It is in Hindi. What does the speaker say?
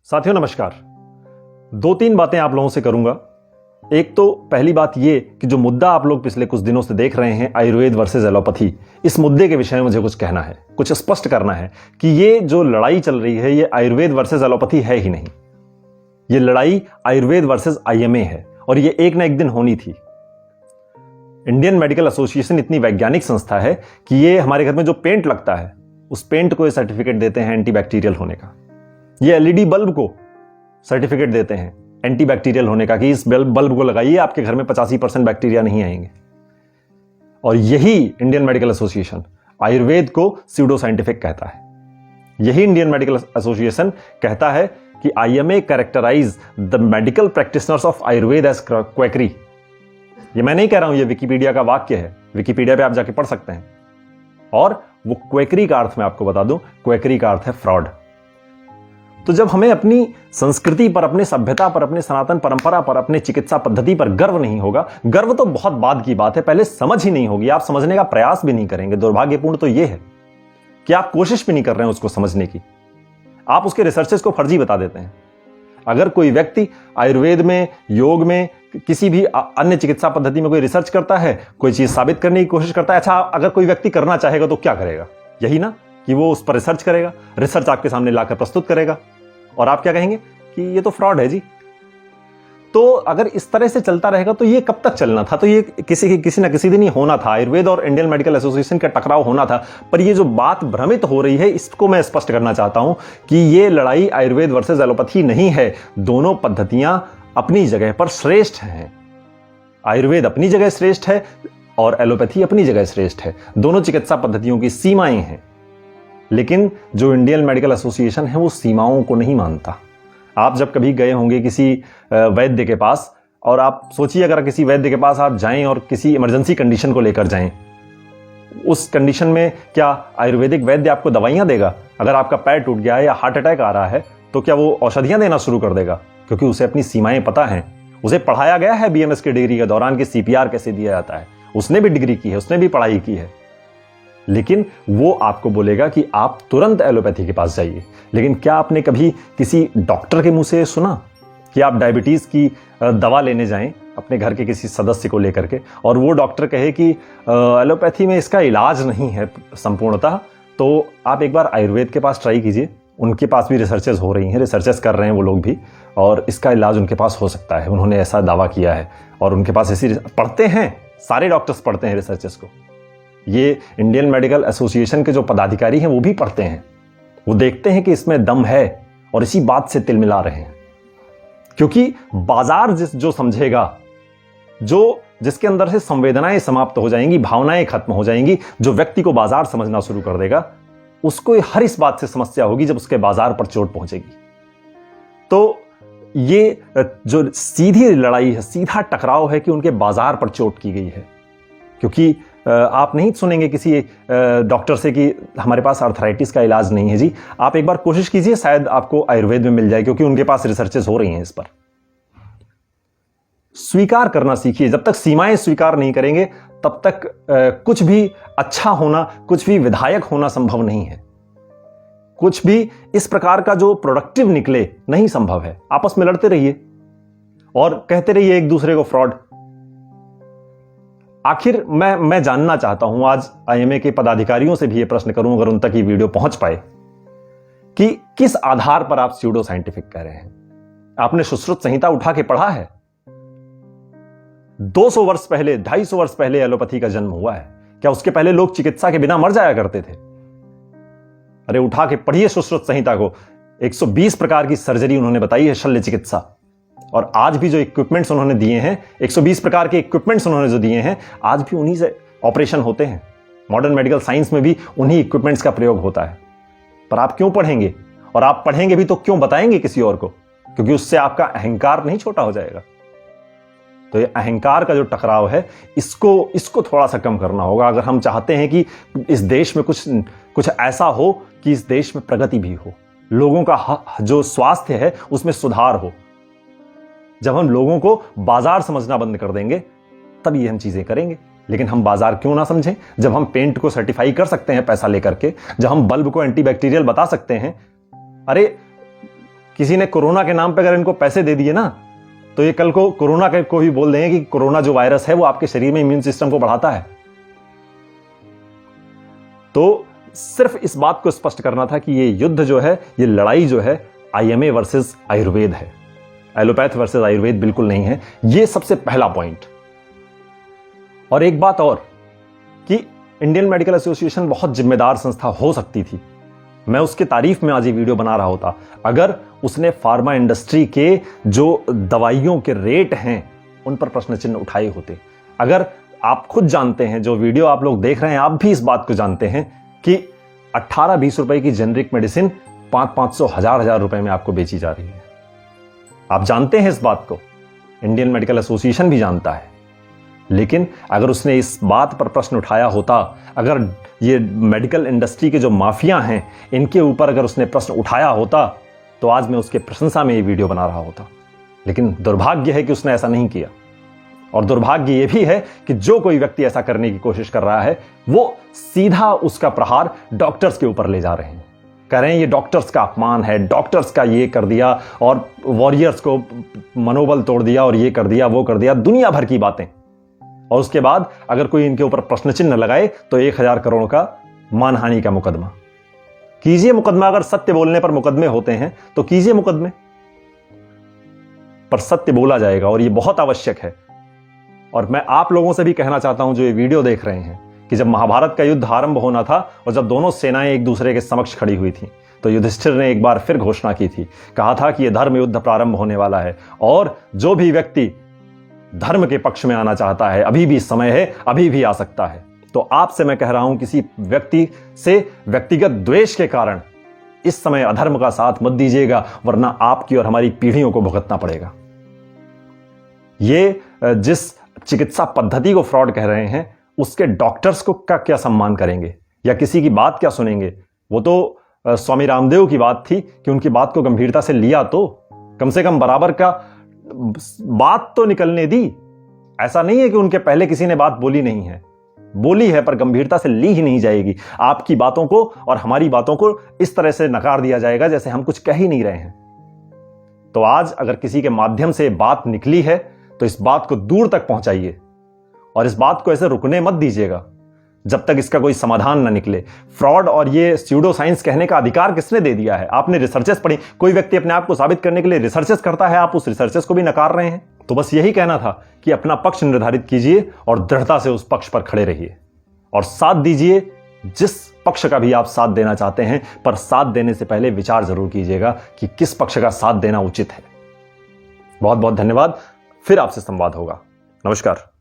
साथियों नमस्कार। दो तीन बातें आप लोगों से करूंगा। एक तो पहली बात ये कि जो मुद्दा आप लोग पिछले कुछ दिनों से देख रहे हैं, आयुर्वेद वर्सेस एलोपैथी, इस मुद्दे के विषय में मुझे कुछ कहना है, कुछ स्पष्ट करना है कि ये जो लड़ाई चल रही है ये आयुर्वेद वर्सेस एलोपैथी है ही नहीं। ये लड़ाई आयुर्वेद वर्सेस आईएमए है और ये एक ना एक दिन होनी थी। इंडियन मेडिकल एसोसिएशन इतनी वैज्ञानिक संस्था है कि ये हमारे घर में जो पेंट लगता है उस पेंट को ये सर्टिफिकेट देते हैं एंटीबैक्टीरियल होने का। ये एलईडी बल्ब को सर्टिफिकेट देते हैं एंटीबैक्टीरियल होने का कि इस बल्ब को लगाइए, आपके घर में 85% बैक्टीरिया नहीं आएंगे। और यही इंडियन मेडिकल एसोसिएशन आयुर्वेद को स्यूडो साइंटिफिक कहता है। यही इंडियन मेडिकल एसोसिएशन कहता है कि IMA characterize the medical practitioners of Ayurveda as quackery. ये मैं नहीं कह रहा हूं, ये विकिपीडिया का वाक्य है, विकिपीडिया पे आप जाके पढ़ सकते हैं। और वो क्वैकरी का अर्थ मैं आपको बता दूं, क्वैकरी का अर्थ है फ्रॉड। तो जब हमें अपनी संस्कृति पर, अपने सभ्यता पर, अपने सनातन परंपरा पर, अपने चिकित्सा पद्धति पर गर्व नहीं होगा, गर्व तो बहुत बाद की बात है, पहले समझ ही नहीं होगी, आप समझने का प्रयास भी नहीं करेंगे। दुर्भाग्यपूर्ण तो यह है कि आप कोशिश भी नहीं कर रहे हैं उसको समझने की, आप उसके रिसर्चेस को फर्जी बता देते हैं। अगर कोई व्यक्ति आयुर्वेद में, योग में, किसी भी अन्य चिकित्सा पद्धति में कोई रिसर्च करता है, कोई चीज साबित करने की कोशिश करता है, अच्छा अगर कोई व्यक्ति करना चाहेगा तो क्या करेगा? यही ना कि वो उस पर रिसर्च करेगा, रिसर्च आपके सामने लाकर प्रस्तुत करेगा और आप क्या कहेंगे कि ये तो फ्रॉड है जी। तो अगर इस तरह से चलता रहेगा तो ये कब तक चलना था? तो ये किसी ना किसी दिन ही होना था, आयुर्वेद और इंडियन मेडिकल एसोसिएशन का टकराव होना था। पर ये जो बात भ्रमित हो रही है इसको मैं स्पष्ट करना चाहता हूं कि ये लड़ाई आयुर्वेद वर्सेस एलोपैथी नहीं है। दोनों पद्धतियां अपनी जगह पर श्रेष्ठ हैं। आयुर्वेद अपनी जगह श्रेष्ठ है और एलोपैथी अपनी जगह श्रेष्ठ है। दोनों चिकित्सा पद्धतियों की सीमाएं हैं, लेकिन जो इंडियन मेडिकल एसोसिएशन है वो सीमाओं को नहीं मानता। आप जब कभी गए होंगे किसी वैद्य के पास, और आप सोचिए अगर किसी वैद्य के पास आप जाएं और किसी इमरजेंसी कंडीशन को लेकर जाएं, उस कंडीशन में क्या आयुर्वेदिक वैद्य आपको दवाइयां देगा? अगर आपका पैर टूट गया है या हार्ट अटैक आ रहा है तो क्या वो औषधियां देना शुरू कर देगा? क्योंकि उसे अपनी सीमाएं पता हैं। उसे पढ़ाया गया है बीएमएस की डिग्री के दौरान कि सीपीआर कैसे दिया जाता है, उसने भी डिग्री की है, उसने भी पढ़ाई की है। लेकिन वो आपको बोलेगा कि आप तुरंत एलोपैथी के पास जाइए। लेकिन क्या आपने कभी किसी डॉक्टर के मुंह से सुना कि आप डायबिटीज की दवा लेने जाएं अपने घर के किसी सदस्य को लेकर के, और वो डॉक्टर कहे कि एलोपैथी में इसका इलाज नहीं है संपूर्णतः, तो आप एक बार आयुर्वेद के पास ट्राई कीजिए। उनके पास भी रिसर्चेस हो रही हैं, रिसर्चेस कर रहे हैं वो लोग भी, और इसका इलाज उनके पास हो सकता है। उन्होंने ऐसा दावा किया है और उनके पास ऐसी पढ़ते हैं, सारे डॉक्टर्स पढ़ते हैं रिसर्चेस को। ये इंडियन मेडिकल एसोसिएशन के जो पदाधिकारी हैं वो भी पढ़ते हैं, वो देखते हैं कि इसमें दम है और इसी बात से तिल मिला रहे हैं। क्योंकि बाजार जो समझेगा, जिसके अंदर से संवेदनाएं समाप्त हो जाएंगी, भावनाएं खत्म हो जाएंगी, जो व्यक्ति को बाजार समझना शुरू कर देगा, उसको हर इस बात से समस्या होगी जब उसके बाजार पर चोट पहुंचेगी। तो ये जो सीधी लड़ाई है, सीधा टकराव है कि उनके बाजार पर चोट की गई है। क्योंकि आप नहीं सुनेंगे किसी डॉक्टर से कि हमारे पास आर्थराइटिस का इलाज नहीं है जी। आप एक बार कोशिश कीजिए, शायद आपको आयुर्वेद में मिल जाए, क्योंकि उनके पास रिसर्चेस हो रही हैं इस पर। स्वीकार करना सीखिए। जब तक सीमाएं स्वीकार नहीं करेंगे तब तक कुछ भी अच्छा होना, कुछ भी विधायक होना संभव नहीं है। कुछ भी इस प्रकार का जो प्रोडक्टिव निकले नहीं संभव है। आपस में लड़ते रहिए और कहते रहिए एक दूसरे को फ्रॉड। आखिर मैं जानना चाहता हूं, आज आईएमए के पदाधिकारियों से भी यह प्रश्न करूं, अगर उन तक ये वीडियो पहुंच पाए, कि किस आधार पर आप स्यूडो साइंटिफिक कह रहे हैं? आपने सुश्रुत संहिता उठा के पढ़ा है? 200 वर्ष पहले, 250 वर्ष पहले एलोपैथी का जन्म हुआ है। क्या उसके पहले लोग चिकित्सा के बिना मर जाया करते थे? अरे उठा के पढ़िए सुश्रुत संहिता को। 120 प्रकार की सर्जरी उन्होंने बताई है, शल्य चिकित्सा। और आज भी जो इक्विपमेंट्स उन्होंने दिए हैं, 120 प्रकार के इक्विपमेंट्स उन्होंने जो दिए हैं, आज भी उन्हीं से ऑपरेशन होते हैं। मॉडर्न मेडिकल साइंस में भी उन्हीं इक्विपमेंट्स का प्रयोग होता है। पर आप क्यों पढ़ेंगे? और आप पढ़ेंगे भी तो क्यों बताएंगे किसी और को? क्योंकि उससे आपका अहंकार नहीं छोटा हो जाएगा। तो ये अहंकार का जो टकराव है, इसको थोड़ा सा कम करना होगा अगर हम चाहते हैं कि इस देश में कुछ ऐसा हो कि इस देश में प्रगति भी हो, लोगों का जो स्वास्थ्य है उसमें सुधार हो। जब हम लोगों को बाजार समझना बंद कर देंगे तब ये हम चीजें करेंगे। लेकिन हम बाजार क्यों ना समझें? जब हम पेंट को सर्टिफाई कर सकते हैं पैसा लेकर के, जब हम बल्ब को एंटीबैक्टीरियल बता सकते हैं। अरे किसी ने कोरोना के नाम पे अगर इनको पैसे दे दिए ना, तो ये कल को कोरोना को भी बोल देंगे कि कोरोना जो वायरस है वो आपके शरीर में इम्यून सिस्टम को बढ़ाता है। तो सिर्फ इस बात को स्पष्ट करना था कि ये युद्ध जो है, ये लड़ाई जो है, आईएमए वर्सेस आयुर्वेद है, एलोपैथ वर्सेस आयुर्वेद बिल्कुल नहीं है। ये सबसे पहला पॉइंट। और एक बात और कि इंडियन मेडिकल एसोसिएशन बहुत जिम्मेदार संस्था हो सकती थी। मैं उसकी तारीफ में आज ये वीडियो बना रहा होता अगर उसने फार्मा इंडस्ट्री के जो दवाइयों के रेट हैं उन पर प्रश्न चिन्ह उठाए होते। अगर आप खुद जानते हैं, जो वीडियो आप लोग देख रहे हैं, आप भी इस बात को जानते हैं कि 18-20 रुपए की जेनरिक मेडिसिन 500-500, 1000 रुपए में आपको बेची जा रही है। आप जानते हैं इस बात को, इंडियन मेडिकल एसोसिएशन भी जानता है। लेकिन अगर उसने इस बात पर प्रश्न उठाया होता, अगर ये मेडिकल इंडस्ट्री के जो माफिया हैं इनके ऊपर अगर उसने प्रश्न उठाया होता, तो आज मैं उसके प्रशंसा में ये वीडियो बना रहा होता। लेकिन दुर्भाग्य है कि उसने ऐसा नहीं किया। और दुर्भाग्य यह भी है कि जो कोई व्यक्ति ऐसा करने की कोशिश कर रहा है वो सीधा उसका प्रहार डॉक्टर्स के ऊपर ले जा रहे हैं। कह रहे हैं ये डॉक्टर्स का अपमान है, डॉक्टर्स का ये कर दिया और वॉरियर्स को मनोबल तोड़ दिया और ये कर दिया वो कर दिया, दुनिया भर की बातें। और उसके बाद अगर कोई इनके ऊपर प्रश्न चिन्ह लगाए तो 1000 करोड़ का मानहानि का मुकदमा कीजिए। मुकदमा अगर सत्य बोलने पर मुकदमे होते हैं तो कीजिए मुकदमे, पर सत्य बोला जाएगा और ये बहुत आवश्यक है। और मैं आप लोगों से भी कहना चाहता हूं जो ये वीडियो देख रहे हैं कि जब महाभारत का युद्ध आरंभ होना था और जब दोनों सेनाएं एक दूसरे के समक्ष खड़ी हुई थी, तो युधिष्ठिर ने एक बार फिर घोषणा की थी, कहा था कि यह धर्म युद्ध प्रारंभ होने वाला है और जो भी व्यक्ति धर्म के पक्ष में आना चाहता है, अभी भी समय है, अभी भी आ सकता है। तो आपसे मैं कह रहा हूं, किसी व्यक्ति से व्यक्तिगत द्वेष के कारण इस समय अधर्म का साथ मत दीजिएगा, वरना आपकी और हमारी पीढ़ियों को भुगतना पड़ेगा। ये जिस चिकित्सा पद्धति को फ्रॉड कह रहे हैं, उसके डॉक्टर्स को क्या सम्मान करेंगे या किसी की बात क्या सुनेंगे? वो तो स्वामी रामदेव की बात थी कि उनकी बात को गंभीरता से लिया तो कम से कम बराबर का बात तो निकलने दी। ऐसा नहीं है कि उनके पहले किसी ने बात बोली नहीं है, बोली है, पर गंभीरता से ली ही नहीं जाएगी। आपकी बातों को और हमारी बातों को इस तरह से नकार दिया जाएगा जैसे हम कुछ कह ही नहीं रहे हैं। तो आज अगर किसी के माध्यम से बात निकली है तो इस बात को दूर तक पहुंचाइए और इस बात को ऐसे रुकने मत दीजिएगा जब तक इसका कोई समाधान ना निकले। फ्रॉड और ये स्यूडो साइंस कहने का अधिकार किसने दे दिया है? आपने रिसर्चेस पढ़ी। कोई व्यक्ति अपने आप को साबित करने के लिए रिसर्चेस करता है, आप उस रिसर्चेस को भी नकार रहे हैं। तो बस यही कहना था कि अपना पक्ष निर्धारित कीजिए और दृढ़ता से उस पक्ष पर खड़े रहिए और साथ दीजिए जिस पक्ष का भी आप साथ देना चाहते हैं, पर साथ देने से पहले विचार जरूर कीजिएगा कि किस पक्ष का साथ देना उचित है। बहुत बहुत धन्यवाद। फिर आपसे संवाद होगा। नमस्कार।